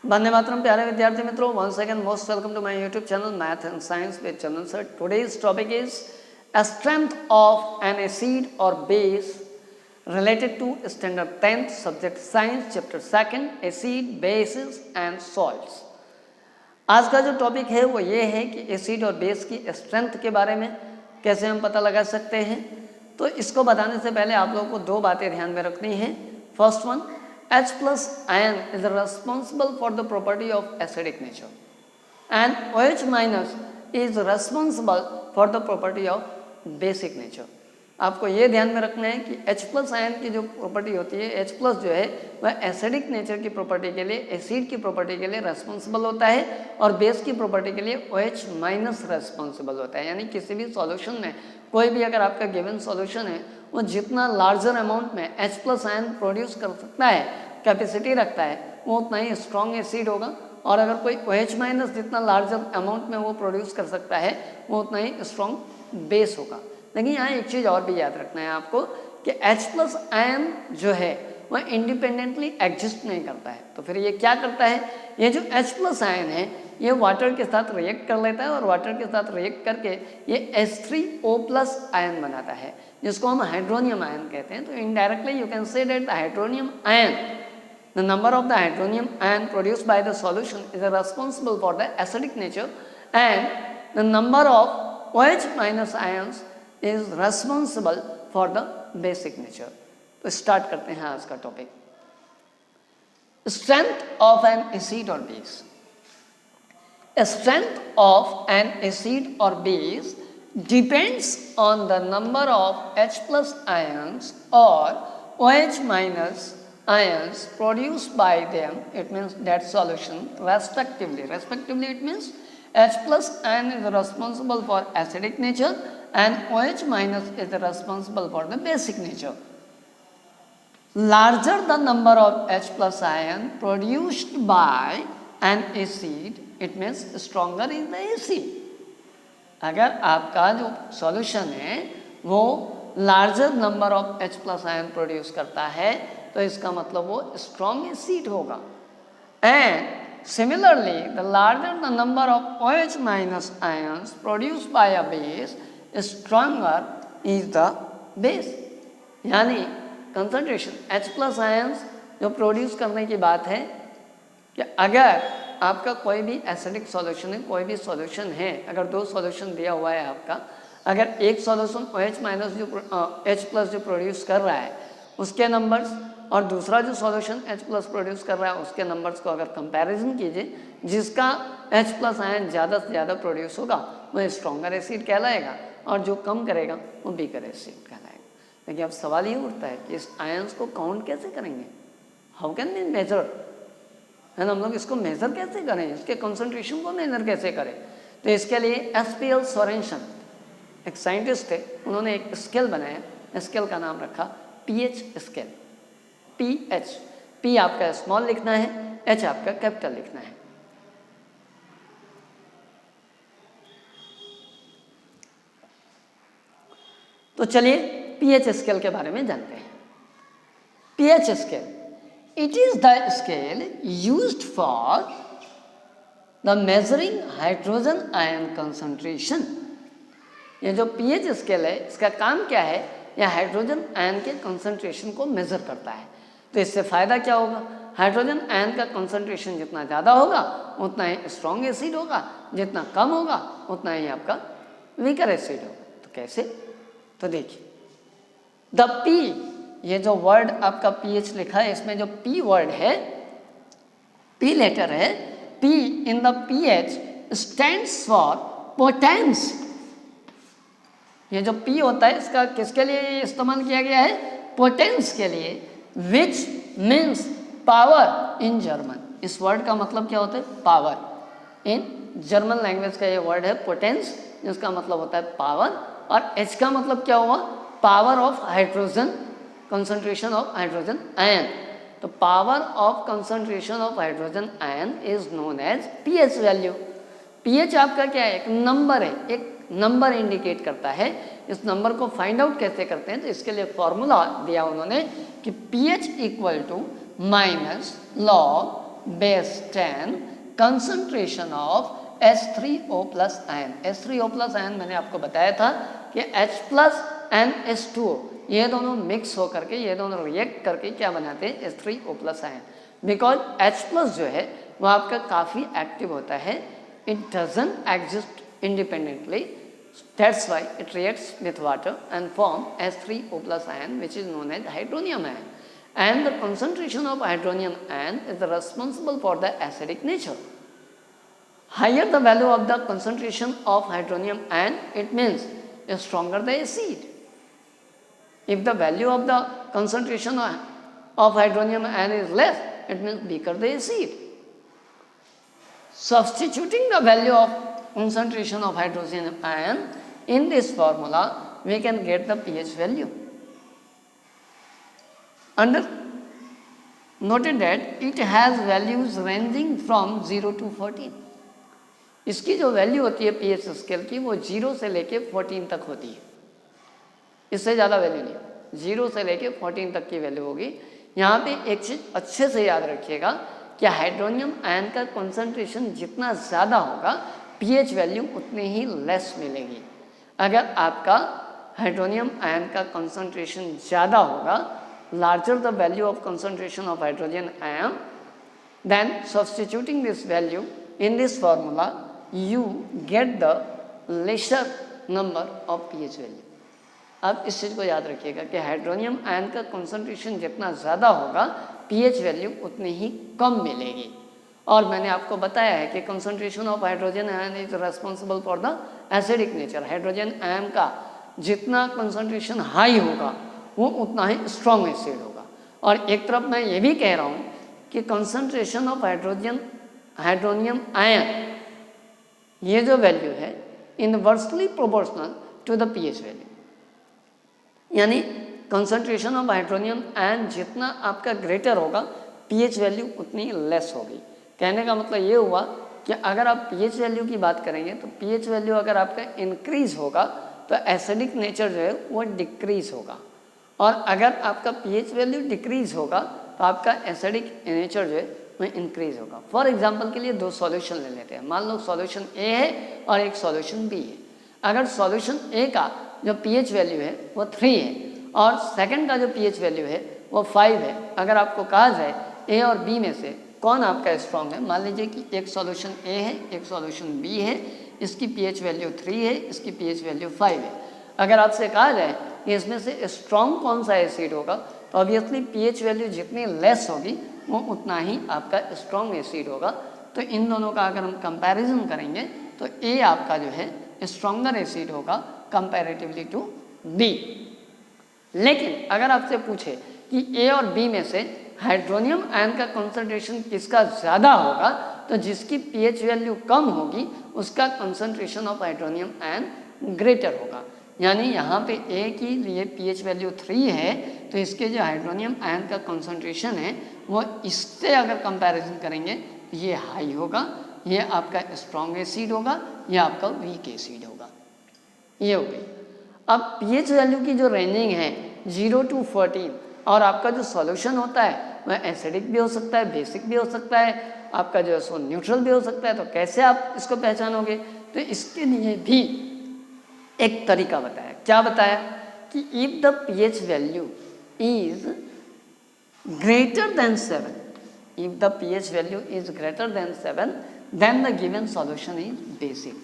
वंदे मातरम प्यारे विद्यार्थी मित्रों, once again most welcome to my YouTube channel Math and Science with Chandan sir. Today's topic is a strength of an acid or base related to standard 10th subject science chapter 2 acid bases and salts. आज का जो topic है वो ये है कि acid और base की स्ट्रेंथ के बारे में कैसे हम पता लगा सकते हैं। तो इसको बताने से पहले आप लोगों को दो बातें ध्यान में रखनी है। First one, H plus ion is responsible for the property of acidic nature and OH minus is responsible for the property of basic nature. आपको ये ध्यान में रखना है कि H plus आयन की जो प्रॉपर्टी होती है, H plus जो है वह एसिडिक नेचर की प्रॉपर्टी के लिए, एसिड की प्रॉपर्टी के लिए रेस्पॉन्सिबल होता है और बेस की प्रॉपर्टी के लिए OH माइनस रेस्पॉन्सिबल होता है। यानी किसी भी सॉल्यूशन में कोई भी अगर आपका गिवन सॉल्यूशन है वो जितना लार्जर अमाउंट में H प्लस आयन प्रोड्यूस कर सकता है, कैपेसिटी रखता है, वो उतना ही स्ट्रॉन्ग एसिड होगा। और अगर कोई OH माइनस जितना लार्जर अमाउंट में वो प्रोड्यूस कर सकता है वो उतना ही स्ट्रॉन्ग बेस होगा। लेकिन यहाँ एक चीज़ और भी याद रखना है आपको कि H प्लस आयन जो है वह इंडिपेंडेंटली एग्जिस्ट नहीं करता है। तो फिर ये क्या करता है, ये जो H प्लस आयन है ये वाटर के साथ रिएक्ट कर लेता है और वाटर के साथ रिएक्ट करके ये H3O प्लस आयन बनाता है जिसको हम हाइड्रोनियम आयन कहते हैं। तो indirectly you can say that the hydronium ion, the number of the hydronium ion produced by the solution is responsible for the acidic nature and the number of OH minus ions is responsible for the basic nature. तो start करते हैं आज का topic, strength of an acid or base. A strength of an acid or base depends on the number of H plus ions or OH minus ions produced by them, it means that solution, respectively. Respectively it means H plus ion is responsible for acidic nature and OH minus is responsible for the basic nature. Larger the number of H plus ion produced by an acid, it means stronger is the acid. अगर आपका जो solution है वो larger number of H plus ion produce करता है तो इसका मतलब वो स्ट्रॉन्ग एसिड होगा। And similarly the larger the number of OH minus ions produced by a base stronger is the base. यानी कंसंट्रेशन H प्लस आयन्स जो produce करने की बात है कि अगर आपका कोई भी एसिडिक सॉल्यूशन है, कोई भी सॉल्यूशन है, अगर दो सॉल्यूशन दिया हुआ है आपका, अगर एक सॉल्यूशन OH माइनस जो H प्लस जो प्रोड्यूस कर रहा है उसके नंबर्स और दूसरा जो सॉल्यूशन H प्लस प्रोड्यूस कर रहा है उसके नंबर्स को अगर कंपैरिजन कीजिए, जिसका H प्लस आयन ज़्यादा से ज़्यादा प्रोड्यूस होगा वह स्ट्रॉन्गर एसिड कहलाएगा और जो कम करेगा वो वीकर एसिड कहलाएगा। लेकिन अब सवाल ये उठता है कि इस आयन्स को काउंट कैसे करेंगे, हाउ कैन बी मेजर, है ना, हम लोग इसको मेज़र कैसे करें, इसके कंसंट्रेशन को मेज़र कैसे करें। तो इसके लिए SPL सोरेनसन एक साइंटिस्ट थे, उन्होंने एक स्केल बनाया, स्केल का नाम रखा pH स्केल। pH, P आपका स्मॉल लिखना है, H आपका कैपिटल लिखना है। तो चलिए pH स्केल के बारे में जानते हैं। pH scale, it is the scale used for the measuring hydrogen ion concentration. ये जो pH स्केल है इसका काम क्या है, यह हाइड्रोजन आयन के कंसंट्रेशन को मेजर करता है। तो इससे फ़ायदा क्या होगा, हाइड्रोजन आयन का कंसंट्रेशन जितना ज़्यादा होगा उतना ही स्ट्रॉन्ग एसिड होगा, जितना कम होगा उतना ही आपका वीकर एसिड होगा। तो कैसे, तो देखिए द P, ये जो वर्ड आपका pH लिखा है इसमें जो P वर्ड है, P लेटर है, P in the pH stands for potence. ये जो P होता है इसका किसके लिए इस्तेमाल किया गया है, पोटेंस के लिए, which means power in German. इस वर्ड का मतलब क्या होता है, पावर। इन जर्मन लैंग्वेज का ये वर्ड है पोटेंस, जिसका मतलब होता है पावर, और H का मतलब क्या हुआ, power of hydrogen, concentration of hydrogen ion. तो power of concentration of hydrogen ion is known as pH value. pH आपका क्या है, एक नंबर है, एक नंबर इंडिकेट करता है। इस नंबर को फाइंड आउट कैसे करते हैं, तो इसके लिए फॉर्मूला दिया उन्होंने कि pH equal to minus log base 10 concentration of H3O plus ion. H3O plus ion मैंने आपको बताया था कि H plus and H2O ये दोनों मिक्स होकर के, ये दोनों रिएक्ट करके क्या बनाते हैं, H3O plus ion. Because H plus जो है वो आपका काफ़ी एक्टिव होता है, it doesn't exist independently, that's why it reacts with water and form H3O plus ion which is known as hydronium ion. And the concentration of hydronium ion is responsible for the acidic nature. Higher the value of the concentration of hydronium ion, it means stronger the acid. If the value of the concentration of hydronium ion is less, it means weaker the acid. Substituting the value of concentration of hydronium ion in this formula, we can get the pH value. Under noted that it has values ranging from 0 to 14. इसकी जो value होती है pH scale की वो 0 से लेके 14 तक होती है, इससे ज़्यादा वैल्यू नहीं, 0 से लेके 14 तक की वैल्यू होगी। यहाँ पे एक चीज़ अच्छे से याद रखिएगा कि हाइड्रोनियम आयन का कॉन्सेंट्रेशन जितना ज़्यादा होगा pH वैल्यू उतनी ही लेस मिलेगी। अगर आपका हाइड्रोनियम आयन का कॉन्सेंट्रेशन ज़्यादा होगा, larger the value of concentration of hydrogen ion, then substituting this value in this formula, you get the lesser number of pH value. अब इस चीज़ को याद रखिएगा कि हाइड्रोनियम आयन का कॉन्सेंट्रेशन जितना ज़्यादा होगा pH वैल्यू उतनी ही कम मिलेगी। और मैंने आपको बताया है कि concentration of hydrogen ion is responsible for the acidic nature. Hydrogen ion का जितना कॉन्सेंट्रेशन हाई होगा वो उतना ही स्ट्रॉन्ग एसिड होगा। और एक तरफ मैं ये भी कह रहा हूँ कि कंसंट्रेशन ऑफ हाइड्रोनियम आयन ये जो वैल्यू है inversely proportional to the pH value, यानी कंसंट्रेशन ऑफ हाइड्रोनियम आयन जितना आपका ग्रेटर होगा पीएच वैल्यू उतनी लेस होगी। कहने का मतलब ये हुआ कि अगर आप पीएच वैल्यू की बात करेंगे तो पीएच वैल्यू अगर आपका इंक्रीज होगा तो एसिडिक नेचर जो है वो डिक्रीज होगा, और अगर आपका pH वैल्यू डिक्रीज होगा तो आपका एसिडिक नेचर जो है वो इंक्रीज होगा। फॉर एग्जांपल के लिए दो सॉल्यूशन ले लेते हैं, मान लो सॉल्यूशन A है और एक सॉल्यूशन B है। अगर सॉल्यूशन A का जो pH वैल्यू है वो 3 है और सेकंड का जो pH वैल्यू है वो 5 है, अगर आपको कहा जाए A और B में से कौन आपका स्ट्रॉन्ग है, मान लीजिए कि एक सॉल्यूशन A है एक सॉल्यूशन B है, इसकी pH वैल्यू 3 है, इसकी pH वैल्यू 5 है। अगर आपसे कहा जाए कि इसमें से स्ट्रॉन्ग कौन सा एसिड होगा तो ऑब्वियसली pH वैल्यू जितनी लेस होगी वो उतना ही आपका स्ट्रॉन्ग एसिड होगा। तो इन दोनों का अगर हम कंपैरिजन करेंगे तो A आपका जो है स्ट्रॉन्गर एसिड होगा कंपैरेटिवली टू B। लेकिन अगर आपसे पूछे कि A और B में से हाइड्रोनियम आयन का कॉन्सेंट्रेशन किसका ज़्यादा होगा तो जिसकी pH वैल्यू कम होगी उसका concentration of hydronium ion greater होगा। यानी यहाँ पे A की लिए pH वैल्यू 3 है तो इसके जो हाइड्रोनियम आयन का कॉन्सेंट्रेशन है वो इससे अगर कंपैरिजन करेंगे तो ये हाई होगा, ये आपका स्ट्रॉन्ग एसिड होगा, ये आपका वीक एसिड होगा। ये हो गई। अब pH वैल्यू की जो रेंजिंग है 0 to 14 और आपका जो सॉल्यूशन होता है वह एसिडिक भी हो सकता है, बेसिक भी हो सकता है, आपका जो है सो न्यूट्रल भी हो सकता है। तो कैसे आप इसको पहचानोगे, तो इसके लिए भी एक तरीका बताया। क्या बताया कि if the pH value is greater than 7, if the pH value is greater than 7 then the given solution is basic.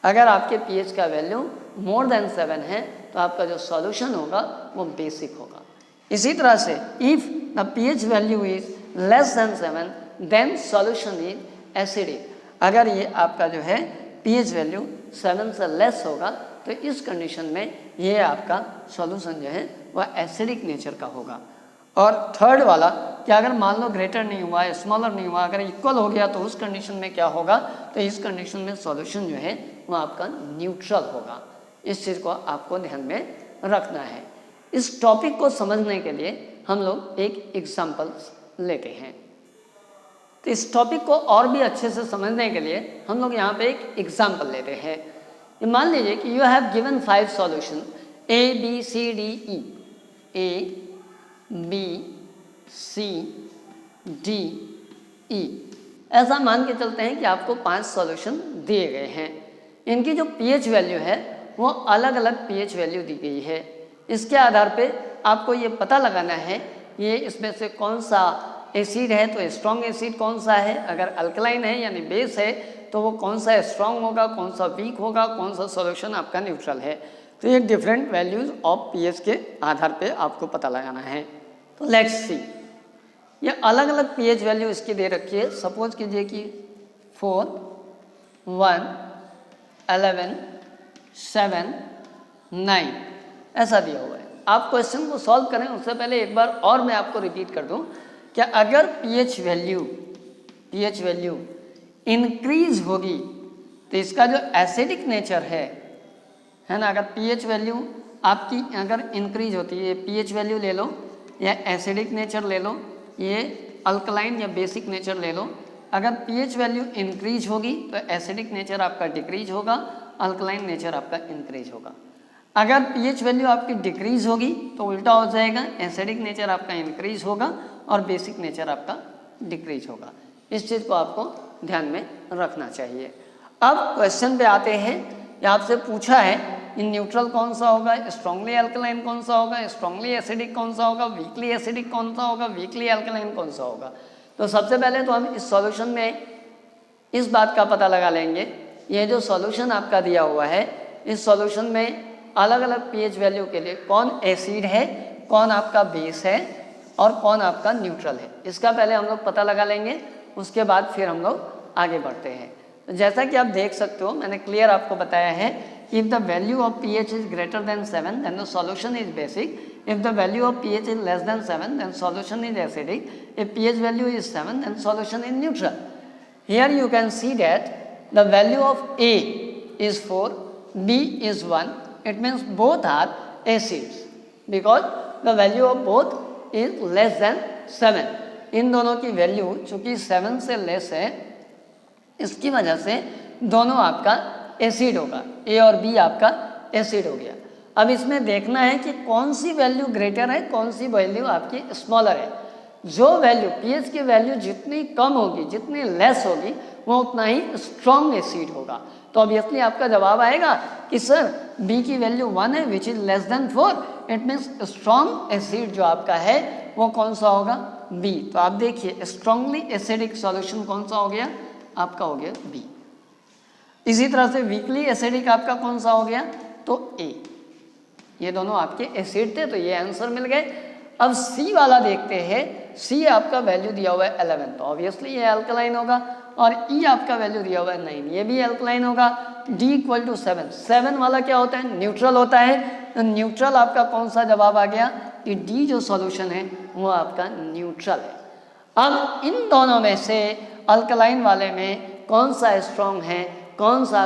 अगर आपके pH का वैल्यू मोर देन 7 है तो आपका जो सॉल्यूशन होगा वो बेसिक होगा। इसी तरह से if the pH value is less than 7 then solution is acidic. अगर ये आपका जो है pH वैल्यू 7 से लेस होगा तो इस कंडीशन में ये आपका सॉल्यूशन जो है वह एसिडिक नेचर का होगा। और थर्ड वाला कि अगर मान लो ग्रेटर नहीं हुआ, स्मॉलर नहीं हुआ, अगर इक्वल हो गया तो उस कंडीशन में क्या होगा, तो इस कंडीशन में सॉल्यूशन जो है वह आपका न्यूट्रल होगा। इस चीज़ को आपको ध्यान में रखना है। इस टॉपिक को समझने के लिए हम लोग एक एग्जाम्पल लेते हैं। तो इस टॉपिक को और भी अच्छे से समझने के लिए हम लोग यहाँ पे एक एग्जाम्पल लेते हैं। मान लीजिए कि you have given 5 solution A B C D E, A B C D ई। ऐसा मान के चलते हैं कि आपको 5 सॉल्यूशन दिए गए हैं, इनकी जो पीएच वैल्यू है वो अलग अलग पीएच वैल्यू दी गई है। इसके आधार पे आपको ये पता लगाना है ये इसमें से कौन सा एसिड है, तो स्ट्रॉन्ग एसिड कौन सा है, अगर अल्कलाइन है यानी बेस है तो वो कौन सा स्ट्रॉन्ग होगा, कौन सा वीक होगा, कौन सा सॉल्यूशन आपका न्यूट्रल है। तो ये डिफरेंट वैल्यूज ऑफ पीएच के आधार पे आपको पता लगाना है। तो लेट्स सी, ये अलग अलग पीएच वैल्यू इसकी दे रखी है। सपोज कीजिए कि 4, 1, 11, 7, 9 ऐसा दिया हुआ है। आप क्वेश्चन को सॉल्व करें उससे पहले एक बार और मैं आपको रिपीट कर दूं कि अगर पीएच वैल्यू इंक्रीज होगी तो इसका जो एसिडिक नेचर है ना, अगर पीएच वैल्यू आपकी अगर इंक्रीज होती है, पीएच वैल्यू ले लो या एसिडिक नेचर ले लो, ये अल्कलाइन या बेसिक नेचर ले लो, अगर पीएच वैल्यू इंक्रीज होगी तो एसिडिक नेचर आपका डिक्रीज होगा, अल्कलाइन नेचर आपका इंक्रीज होगा। अगर पीएच वैल्यू आपकी डिक्रीज होगी तो उल्टा हो जाएगा, एसिडिक नेचर आपका इंक्रीज होगा और बेसिक नेचर आपका डिक्रीज होगा। इस चीज़ को आपको ध्यान में रखना चाहिए। अब क्वेश्चन पे आते हैं, आपसे पूछा है इन न्यूट्रल कौन सा होगा, स्ट्रांगली अल्कलाइन कौन सा होगा, स्ट्रांगली एसिडिक कौन सा होगा, वीकली एसिडिक कौन सा होगा, वीकली अल्कलाइन कौन सा होगा। तो सबसे पहले तो हम इस सॉल्यूशन में इस बात का पता लगा लेंगे, ये जो सॉल्यूशन आपका दिया हुआ है इस सॉल्यूशन में अलग अलग पीएच वैल्यू के लिए कौन एसिड है, कौन आपका बेस है और कौन आपका न्यूट्रल है, इसका पहले हम लोग पता लगा लेंगे, उसके बाद फिर हम लोग आगे बढ़ते हैं। तो जैसा कि आप देख सकते हो मैंने क्लियर आपको बताया है, if the value of pH is greater than 7 then the solution is basic, if the value of pH is less than 7 then solution is acidic, if pH value is 7 then solution is neutral. Here you can see that the value of A is 4, B is 1, it means both are acids because the value of both is less than 7। इन दोनों की value चूंकि 7 से less है इसकी वजह से दोनों आपका एसिड होगा, ए और बी आपका एसिड हो गया। अब इसमें देखना है कि कौन सी वैल्यू ग्रेटर है, कौन सी वैल्यू आपकी स्मॉलर है। जो वैल्यू पीएच की वैल्यू जितनी कम होगी, जितनी लेस होगी, वो उतना ही स्ट्रॉन्ग एसिड होगा। तो ऑब्वियसली आपका जवाब आएगा कि सर बी की वैल्यू 1 है which is less then 4, it means strong acid जो आपका है वो कौन सा होगा, बी। तो आप देखिए स्ट्रॉन्गली एसिडिक सॉल्यूशन कौन सा हो गया, आपका हो गया बी। इसी तरह से वीकली एसिडिक आपका कौन सा हो गया, तो ए। ये दोनों आपके एसिड थे तो ये आंसर मिल गए। अब सी वाला देखते हैं, सी आपका वैल्यू दिया हुआ है 11 तो ऑब्वियसली ये अल्कलाइन होगा, और ई आपका वैल्यू दिया हुआ है 9 ये भी अल्कलाइन होगा। डी इक्वल टू 7, 7 वाला क्या होता है, न्यूट्रल होता है। तो न्यूट्रल आपका कौन सा जवाब आ गया कि डी जो सॉल्यूशन है वो आपका न्यूट्रल है। अब इन दोनों में से अल्कलाइन वाले में कौन सा स्ट्रॉन्ग है, कौन सा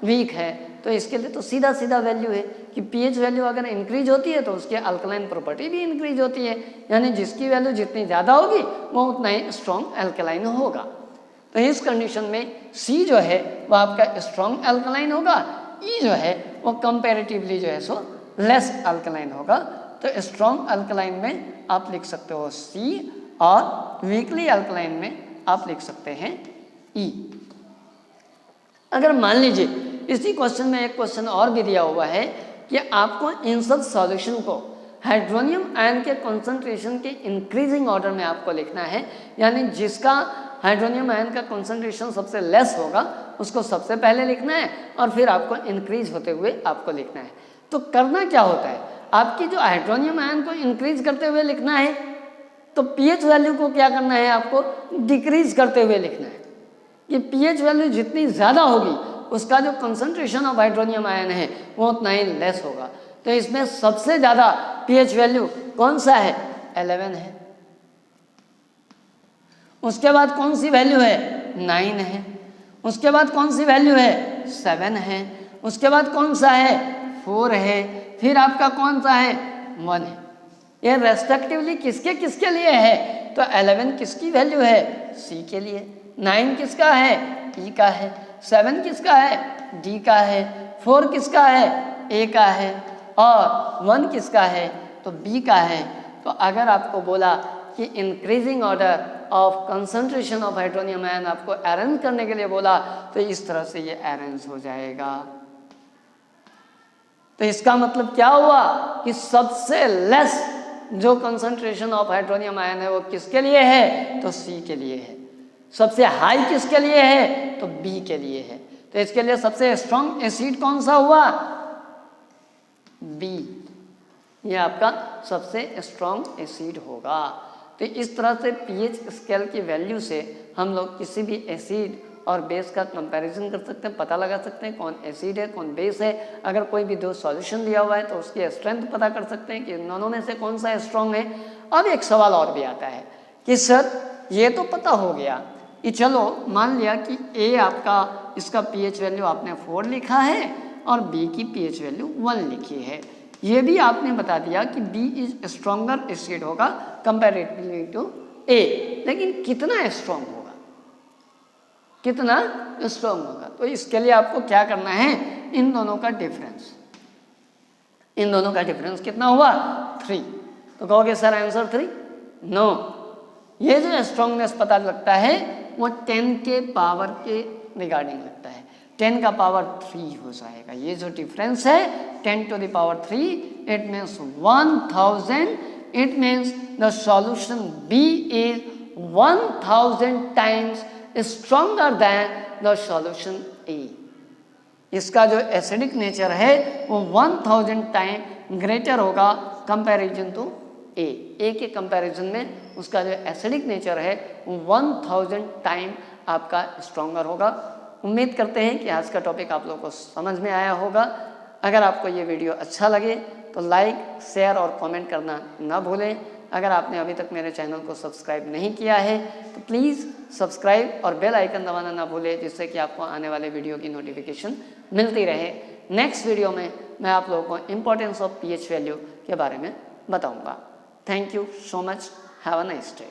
वीक है, तो इसके लिए तो सीधा सीधा वैल्यू है कि पीएच वैल्यू अगर इंक्रीज होती है तो उसकी अल्कलाइन प्रॉपर्टी भी इंक्रीज होती है, यानी जिसकी वैल्यू जितनी ज़्यादा होगी वो उतना ही स्ट्रॉन्ग अल्कलाइन होगा। तो इस कंडीशन में सी जो है वो आपका स्ट्रॉन्ग अल्कलाइन होगा, ई जो है वो कंपैरेटिवली जो है सो लेस अल्कलाइन होगा। तो स्ट्रॉन्ग अल्कलाइन में आप लिख सकते हो सी और वीकली अल्कलाइन में आप लिख सकते हैं ई। अगर मान लीजिए इसी क्वेश्चन में एक क्वेश्चन और भी दिया हुआ है कि आपको इन सब सॉल्यूशन को हाइड्रोनियम आयन के कॉन्सेंट्रेशन के इंक्रीजिंग ऑर्डर में आपको लिखना है, यानी जिसका हाइड्रोनियम आयन का कॉन्सेंट्रेशन सबसे लेस होगा उसको सबसे पहले लिखना है और फिर आपको इंक्रीज होते हुए आपको लिखना है। तो करना क्या होता है, आपकी जो हाइड्रोनियम आयन को इंक्रीज करते हुए लिखना है तो पीएच वैल्यू को क्या करना है, आपको डिक्रीज करते हुए लिखना है। कि पीएच वैल्यू जितनी ज़्यादा होगी उसका जो कंसंट्रेशन ऑफ हाइड्रोनियम आयन है वो उतना ही लेस होगा। तो इसमें सबसे ज़्यादा पीएच वैल्यू कौन सा है, 11 है। उसके बाद कौन सी वैल्यू है, 9 है। उसके बाद कौन सी वैल्यू है, 7 है। उसके बाद कौन सा है, 4 है। फिर आपका कौन सा है, 1 है। ये रेस्पेक्टिवली किसके किसके लिए है, तो 11 किसकी वैल्यू है, सी के लिए। 9 किसका है, ई का है। 7 किसका है, डी का है। 4 किसका है, ए का है। और 1 किसका है, तो बी का है। तो अगर आपको बोला कि increasing order of concentration of hydronium ion आपको अरेंज करने के लिए बोला, तो इस तरह से ये अरेंज हो जाएगा। तो इसका मतलब क्या हुआ कि सबसे लेस जो कंसंट्रेशन ऑफ हाइड्रोनियम आयन है वो किसके लिए है, तो सी के लिए है। सबसे हाई किसके लिए है, तो बी के लिए है। तो इसके लिए सबसे स्ट्रॉन्ग एसिड कौन सा हुआ, बी। ये आपका सबसे स्ट्रॉन्ग एसिड होगा। तो इस तरह से पीएच स्केल की वैल्यू से हम लोग किसी भी एसिड और बेस का कंपैरिजन कर सकते हैं, पता लगा सकते हैं कौन एसिड है कौन बेस है। अगर कोई भी दो सॉल्यूशन दिया हुआ है तो उसकी स्ट्रेंथ पता कर सकते हैं कि इन दोनों में से कौन सा स्ट्रॉन्ग है। अब एक सवाल और भी आता है कि सर ये तो पता हो गया कि चलो मान लिया कि ए आपका इसका पीएच वैल्यू आपने 4 लिखा है और बी की पीएच वैल्यू 1 लिखी है। ये भी आपने बता दिया कि बी इज स्ट्रॉन्गर एसिड होगा कंपैरेटिवली टू ए, लेकिन कितना स्ट्रॉन्ग होगा, कितना स्ट्रॉन्ग होगा। तो इसके लिए आपको क्या करना है, इन दोनों का डिफरेंस, इन दोनों का डिफरेंस कितना हुआ 3। तो कहोगे सर आंसर 3, नो, ये जो स्ट्रॉन्गनेस पता लगता है वो 10 के पावर के रिगार्डिंग लगता है, 10 का पावर 3 हो जाएगा। ये जो डिफरेंस है 10 to the power 3, it means 1000, it means the solution B is 1000 times stronger than the solution A। इसका जो एसिडिक नेचर है वो 1000 टाइम ग्रेटर होगा कंपैरिजन टू ए के कंपैरिजन में उसका जो एसिडिक नेचर है वो 1000 टाइम आपका स्ट्रॉन्गर होगा। उम्मीद करते हैं कि आज का टॉपिक आप लोगों को समझ में आया होगा। अगर आपको ये वीडियो अच्छा लगे तो लाइक शेयर और कमेंट करना ना भूलें। अगर आपने अभी तक मेरे चैनल को सब्सक्राइब नहीं किया है तो प्लीज़ सब्सक्राइब और बेल आइकन दबाना ना भूलें, जिससे कि आपको आने वाले वीडियो की नोटिफिकेशन मिलती रहे। नेक्स्ट वीडियो में मैं आप लोगों को इम्पोर्टेंस ऑफ पीएच वैल्यू के बारे में बताऊंगा। Thank you so much, have a nice day.